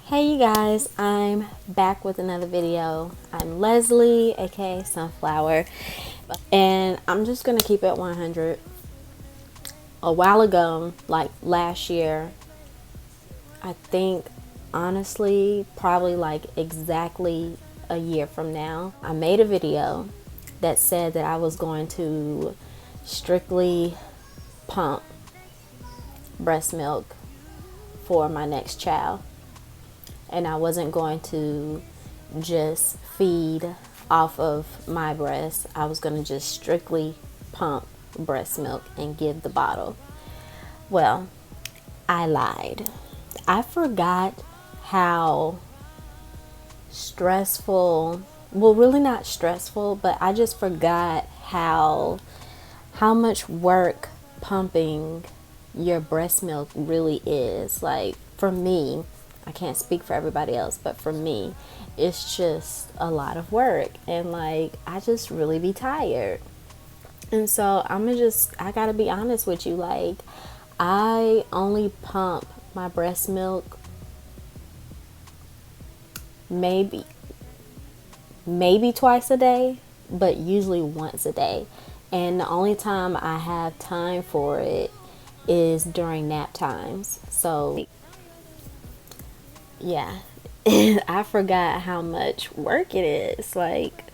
Hey you guys, I'm back with another video. I'm Leslie, aka Sunflower, and I'm just gonna keep it 100. A while ago, like last year, I think honestly, probably like exactly a year from now, I made a video that said that I was going to strictly pump breast milk for my next child. And I wasn't going to just feed off of my breast. I was going to just strictly pump breast milk and give the bottle. Well, I lied. I forgot how stressful, well, really not stressful, but I just forgot how much work pumping your breast milk really is. Like for me, I can't speak for everybody else, but for me, it's just a lot of work, and like I just really be tired. And so I gotta be honest with you, like I only pump my breast milk maybe twice a day, but usually once a day. And the only time I have time for it is during nap times. So yeah, I forgot how much work it is. Like,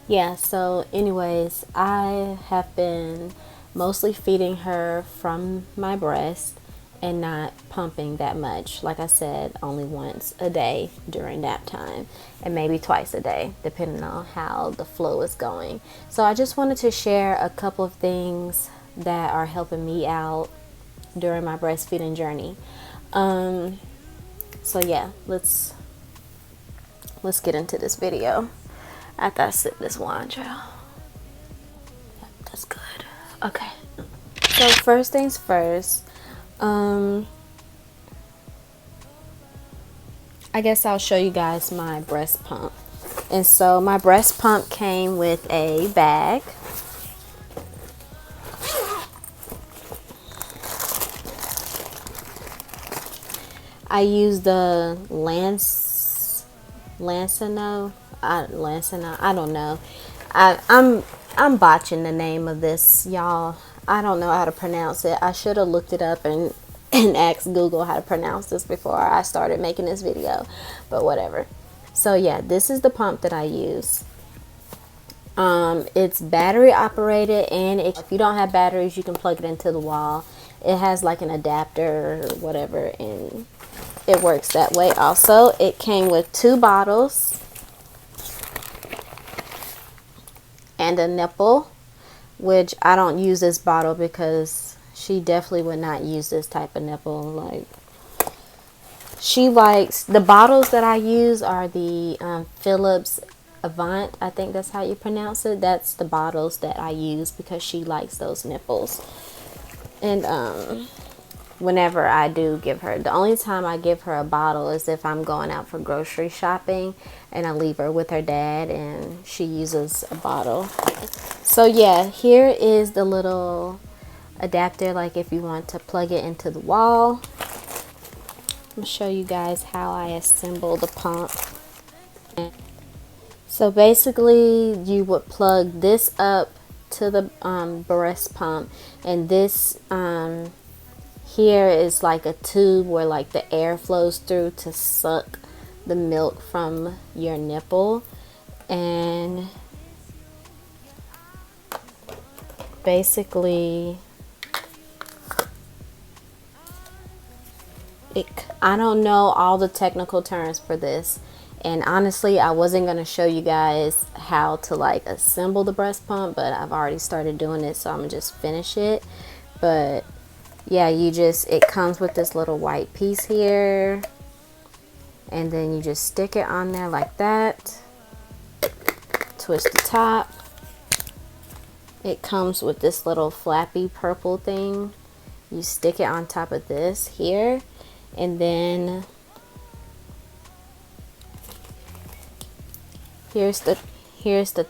yeah, so anyways, I have been mostly feeding her from my breast and not pumping that much. Like I said, only once a day during nap time and maybe twice a day, depending on how the flow is going. So I just wanted to share a couple of things that are helping me out during my breastfeeding journey. So yeah, let's get into this video after I sip this wine, child. That's good. Okay. So first things first, I guess I'll show you guys my breast pump. And so my breast pump came with a bag. I use the Snoh. I don't know. I'm botching the name of this, y'all. I don't know how to pronounce it. I should have looked it up and asked Google how to pronounce this before I started making this video, but whatever. So yeah, this is the pump that I use. It's battery operated, and if you don't have batteries, you can plug it into the wall. It has like an adapter or whatever, and it works that way. Also, it came with 2 bottles and a nipple, which I don't use this bottle because she definitely would not use this type of nipple. Like, she likes the bottles that I use are the Philips Avant, I think that's how you pronounce it. That's the bottles that I use because she likes those nipples. And whenever I do give her, the only time I give her a bottle is if I'm going out for grocery shopping and I leave her with her dad and she uses a bottle. So yeah, here is the little adapter, like if you want to plug it into the wall. I'm gonna show you guys how I assemble the pump. So basically you would plug this up to the breast pump, and this here is like a tube where like the air flows through to suck the milk from your nipple. And basically I don't know all the technical terms for this, and honestly I wasn't going to show you guys how to like assemble the breast pump, but I've already started doing it, so I'm gonna just finish it. But yeah, it comes with this little white piece here, and then you just stick it on there like that, twist the top. It comes with this little flappy purple thing. You stick it on top of this here, and then here's the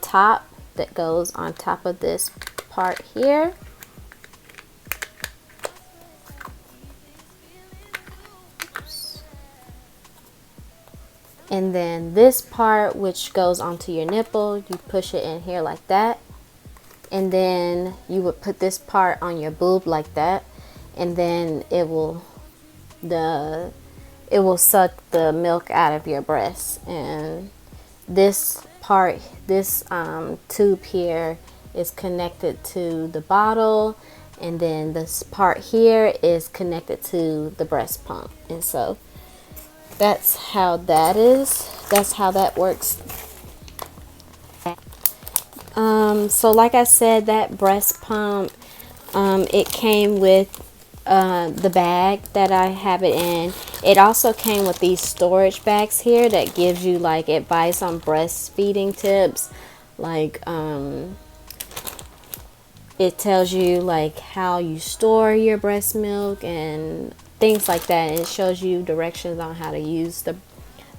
top that goes on top of this part here. And then this part, which goes onto your nipple, you push it in here like that. And then you would put this part on your boob like that. And then it will suck the milk out of your breast. And this part, this tube here is connected to the bottle, and then this part here is connected to the breast pump. And so that's how that is. That's how that works. So like I said, that breast pump, it came with the bag that I have it in. It also came with these storage bags here that gives you like advice on breastfeeding tips. Like it tells you like how you store your breast milk and things like that. And it shows you directions on how to use the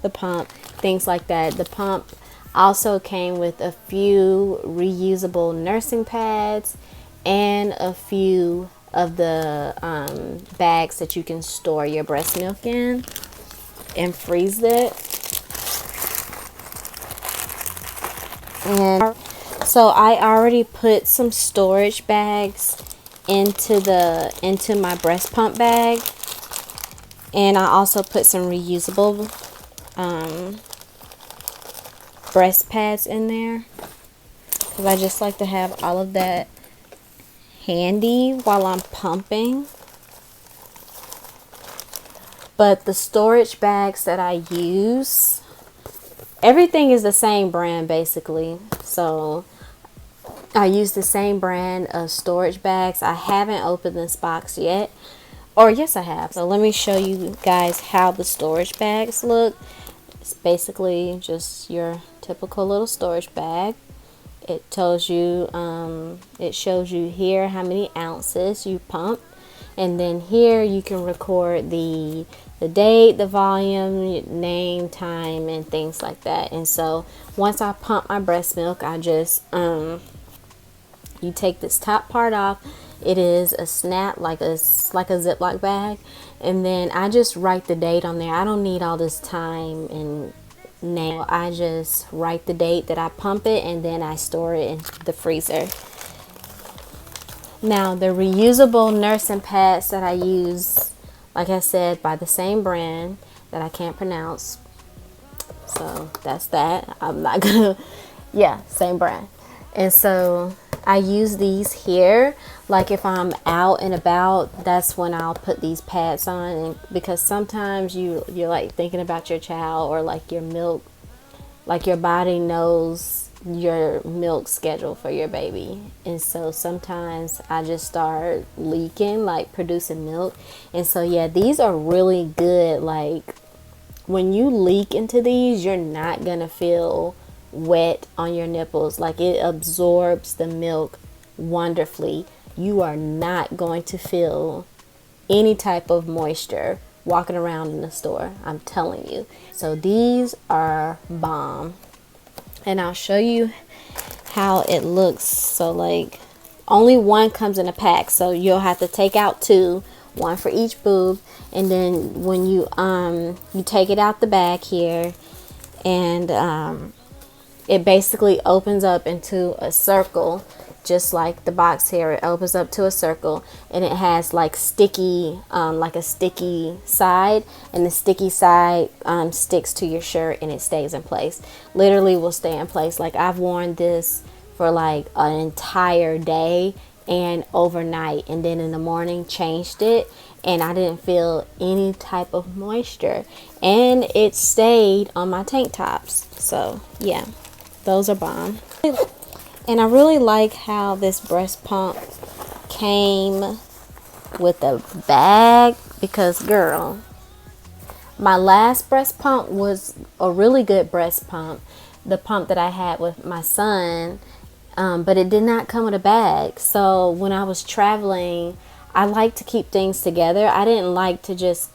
pump, things like that. The pump also came with a few reusable nursing pads and a few of the bags that you can store your breast milk in and freeze it. And so I already put some storage bags into my breast pump bag, and I also put some reusable breast pads in there because I just like to have all of that handy while I'm pumping. But the storage bags that I use, everything is the same brand basically. So I use the same brand of storage bags. I haven't opened this box yet, or yes I have. So let me show you guys how the storage bags look. It's basically just your typical little storage bag. It tells you, it shows you here how many ounces you pump, and then here you can record the date, the volume, name, time, and things like that. And so once I pump my breast milk, I just you take this top part off. It is a snap, like a Ziploc bag, and then I just write the date on there. I don't need all this time and name. I just write the date that I pump it, and then I store it in the freezer. Now the reusable nursing pads that I use, like I said, by the same brand that I can't pronounce, so that's that. I'm not gonna, yeah, same brand. And so I use these here, like if I'm out and about, that's when I'll put these pads on. And because sometimes you're like thinking about your child, or like your milk, like your body knows your milk schedule for your baby. And so sometimes I just start leaking, like producing milk. And so yeah, these are really good. Like when you leak into these, you're not gonna feel wet on your nipples. Like it absorbs the milk wonderfully. You are not going to feel any type of moisture walking around in the store, I'm telling you. So these are bomb, and I'll show you how it looks. So like only one comes in a pack, so you'll have to take out two, one for each boob. And then when you take it out the bag here, and it basically opens up into a circle, just like the box here. It opens up to a circle, and it has like sticky, like a sticky side, and the sticky side sticks to your shirt, and it stays in place. Literally will stay in place. Like I've worn this for like an entire day and overnight, and then in the morning changed it, and I didn't feel any type of moisture, and it stayed on my tank tops. So yeah, those are bomb. And I really like how this breast pump came with a bag, because girl, my last breast pump was a really good breast pump, the pump that I had with my son, but it did not come with a bag. So when I was traveling, I like to keep things together. I didn't like to just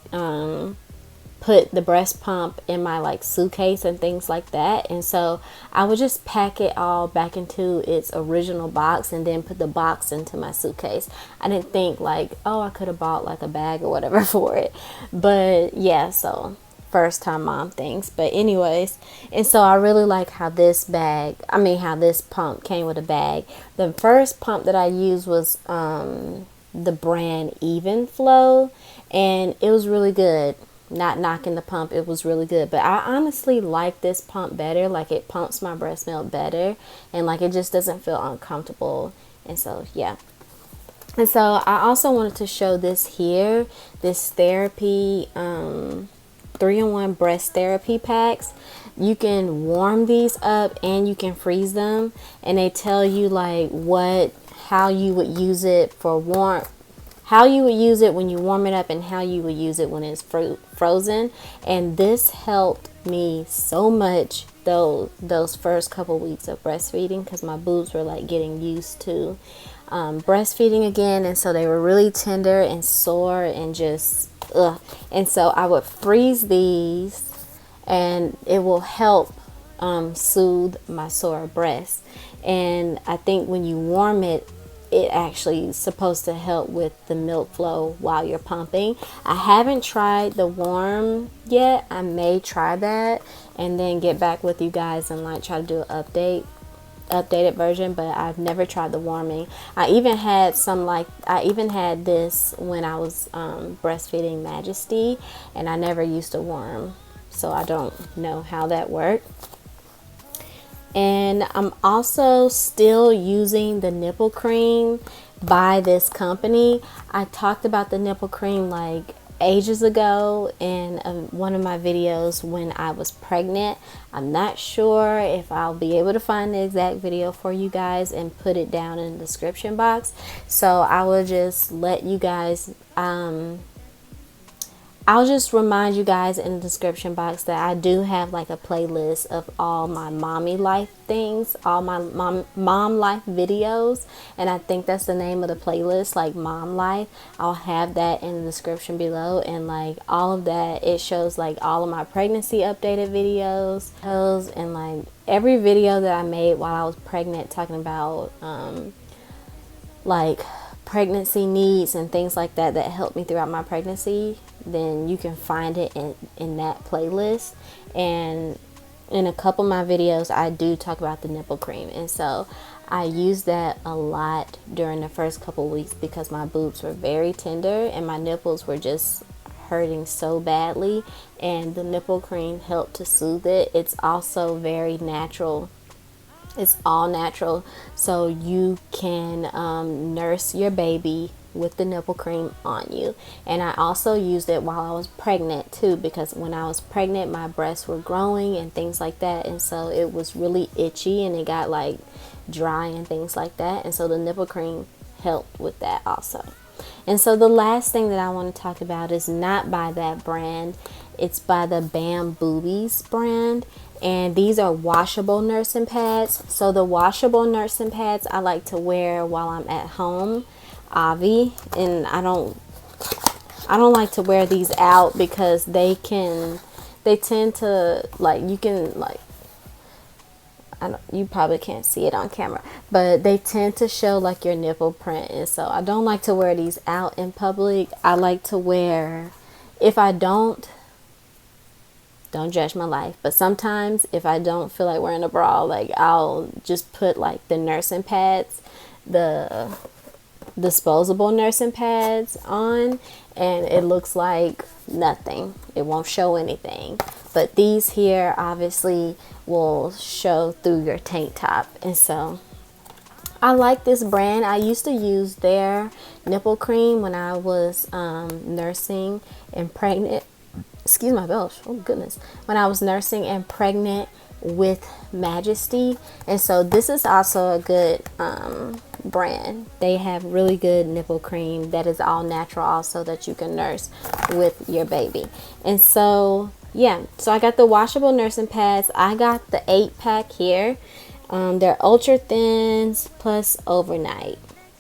put the breast pump in my like suitcase and things like that. And so I would just pack it all back into its original box and then put the box into my suitcase. I didn't think like, oh, I could have bought like a bag or whatever for it. But yeah, so first time mom things. But anyways, and so I really like how this pump came with a bag. The first pump that I used was the brand Even Flow, and it was really good. Not knocking the pump, it was really good, but I honestly like this pump better. Like, it pumps my breast milk better, and like, it just doesn't feel uncomfortable. And so yeah. And so I also wanted to show this here, this therapy 3-in-1 breast therapy packs. You can warm these up and you can freeze them, and they tell you like how you would use it how you would use it when you warm it up, and how you would use it when it's frozen. And this helped me so much those first couple weeks of breastfeeding, because my boobs were like getting used to breastfeeding again, and so they were really tender and sore and just ugh. And so I would freeze these, and it will help soothe my sore breasts. And I think when you warm it, it actually is supposed to help with the milk flow while you're pumping. I haven't tried the warm yet. I may try that and then get back with you guys and like try to do an updated version, but I've never tried the warming. I even had this when I was breastfeeding Majesty, and I never used to warm, so I don't know how that worked. And I'm also still using the nipple cream by this company. I talked about the nipple cream like ages ago in one of my videos when I was pregnant. I'm not sure if I'll be able to find the exact video for you guys and put it down in the description box. So I will just let you guys I'll just remind you guys in the description box that I do have like a playlist of all my mommy life things, all my mom life videos, and I think that's the name of the playlist, like Mom Life. I'll have that in the description below, and like all of that, it shows like all of my pregnancy updated videos, and like every video that I made while I was pregnant talking about like pregnancy needs and things like that helped me throughout my pregnancy. Then you can find it in that playlist. And in a couple of my videos I do talk about the nipple cream, and so I used that a lot during the first couple weeks because my boobs were very tender and my nipples were just hurting so badly, and the nipple cream helped to soothe it. It's also very natural. It's all natural, so you can nurse your baby with the nipple cream on you. And I also used it while I was pregnant too, because when I was pregnant my breasts were growing and things like that, and so it was really itchy and it got like dry and things like that, and so the nipple cream helped with that also. And so the last thing that I want to talk about is not by that brand. It's by the Bam Boobies brand, and these are washable nursing pads. So the washable nursing pads I like to wear while I'm at home, Avi, and I don't like to wear these out because they tend to like, you can like, you probably can't see it on camera, but they tend to show like your nipple print, and so I don't like to wear these out in public. I like to wear, if I don't judge my life, but sometimes if I don't feel like wearing a bra, like I'll just put like the nursing pads, the disposable nursing pads on, and it looks like nothing. It won't show anything. But these here obviously will show through your tank top, and so I like this brand. I used to use their nipple cream when I was nursing and pregnant. Excuse my belch. Oh goodness. When I was nursing and pregnant with Majesty, and so this is also a good brand. They have really good nipple cream that is all natural also, that you can nurse with your baby. And so yeah, so I got the washable nursing pads. I got the 8-pack here. They're ultra thins plus overnight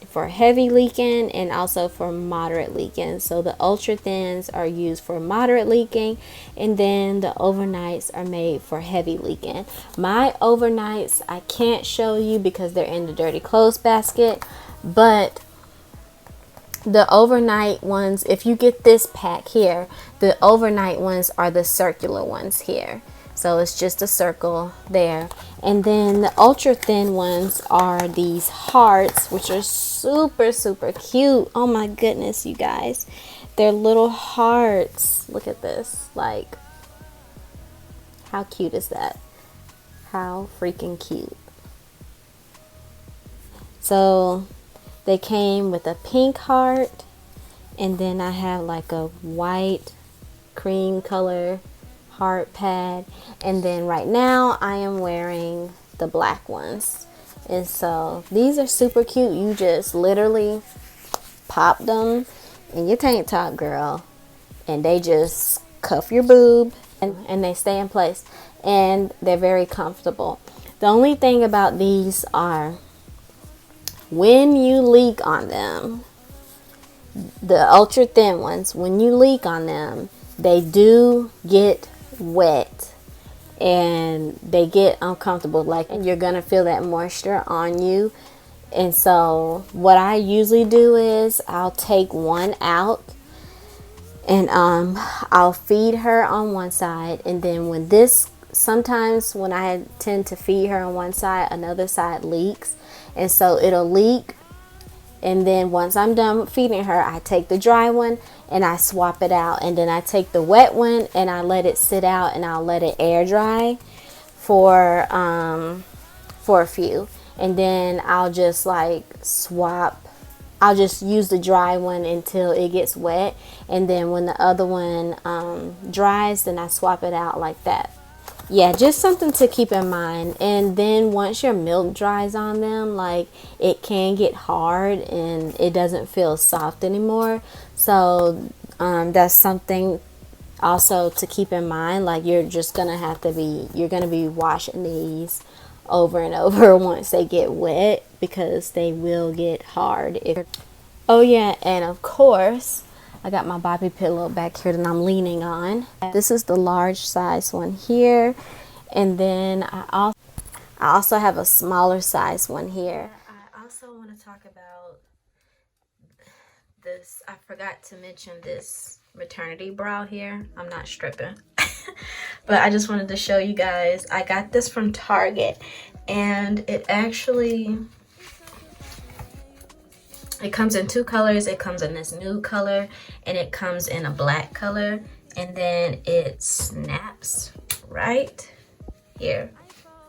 for heavy leaking and also for moderate leaking. So the ultra thins are used for moderate leaking, and then the overnights are made for heavy leaking. My overnights I can't show you because they're in the dirty clothes basket, but The overnight ones, if you get this pack here, the overnight ones are the circular ones here. So it's just a circle there. And then the ultra thin ones are these hearts, which are super, super cute. Oh my goodness, you guys. They're little hearts. Look at this. Like, how cute is that? How freaking cute. So they came with a pink heart, and then I have like a white cream color heart pad, and then right now I am wearing the black ones. And so these are super cute. You just literally pop them in your tank top, girl, and they just cuff your boob, and they stay in place, and they're very comfortable. The only thing about these are, when you leak on them, the ultra thin ones, when you leak on them, they do get wet and they get uncomfortable, like, and you're gonna feel that moisture on you. And so what I usually do is I'll take one out, and I'll feed her on one side, and then when this, sometimes when I tend to feed her on one side, another side leaks, and so it'll leak, and then once I'm done feeding her, I take the dry one and I swap it out, and then I take the wet one and I let it sit out, and I'll let it air dry for a few, and then I'll just like swap. I'll just use the dry one until it gets wet, and then when the other one dries, then I swap it out like that. Yeah, just something to keep in mind. And then once your milk dries on them, like, it can get hard and it doesn't feel soft anymore. So that's something also to keep in mind. Like, you're just gonna have to be, you're gonna be washing these over and over once they get wet, because they will get hard. Oh yeah, and of course I got my bobby pillow back here that I'm leaning on. This is the large size one here, and then I also have a smaller size one here. I also want to talk about this. I forgot to mention this maternity bra here. I'm not stripping. But I just wanted to show you guys. I got this from Target, and it actually, it comes in two colors. It comes in this nude color, and it comes in a black color, and then it snaps right here,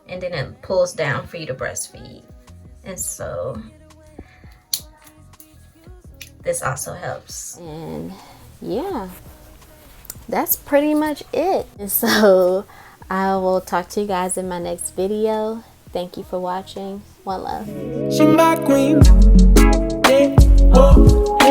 and then it pulls down for you to breastfeed. And so this also helps. And yeah, that's pretty much it. And so I will talk to you guys in my next video. Thank you for watching. One love. She my queen. Yeah. Oh.